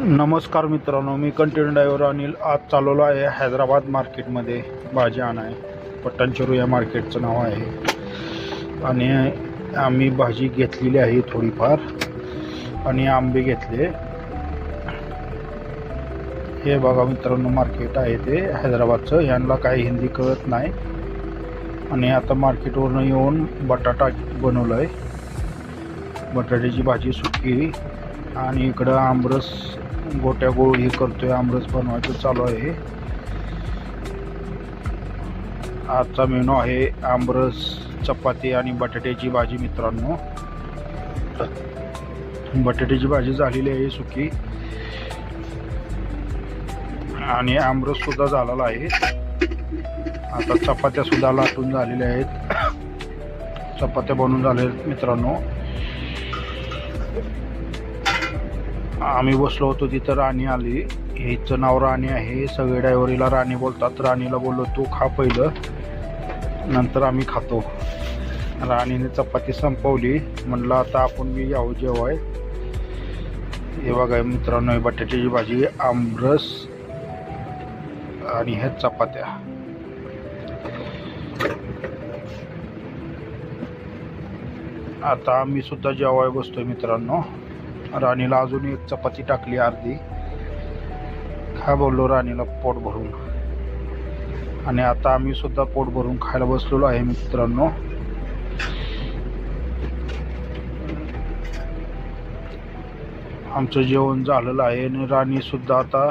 नमस्कार मित्रांनो, मी content driver Anil आज चालवलो आहे हैदराबाद मार्केटमध्ये भाजी आणाय. पट्टणचेरू या मार्केटचं नाव आहे आणि आम्ही भाजी घेतलेली आहे थोडीफार आणि आंबे घेतले. हे बघा मित्रांनो, मार्केट आहे ते हैदराबादचं. यांना काही हिंदी कळत नाही आणि आता मार्केटवरून येऊन बटाटा बनवलं आहे, बटाट्याची भाजी सुकी. आणि इकडं आमरस गोट्या गोळ हे करतोय, आमरस बनवायचं चालू आहे. आजचा मेनू आहे आमरस, चपाती आणि बटाट्याची भाजी. मित्रांनो, बटाट्याची भाजी झालेली आहे सुकी आणि आमरस सुद्धा झालेला आहे. आता चपात्या सुद्धा लाटून झालेल्या आहेत, चपात्या बनवून झाल्या आहेत. मित्रांनो, आम्ही बसलो होतो तिथं राणी आली. हिचं नाव राणी आहे, सगळे ड्रायव्हरीला राणी बोलतात. राणीला बोललो तू खा पहिलं, नंतर आम्ही खातो. राणीने चपाती संपवली, म्हणलं आता आपण बी यावं जेवाय. हे बघा मित्रांनो, बटाट्याची भाजी, आमरस आणि ह्या चपात्या. आता आम्ही सुद्धा जेवाय बसतोय मित्रांनो. राणीला अजून एक चपाती टाकली अर्धी. खा बोललो राणीला पोट भरून. आणि आता आम्ही सुद्धा पोट भरून खायला बसलेलो आहे मित्रांनो. आमचं जेवण झालेलं आहे आणि राणी सुद्धा आता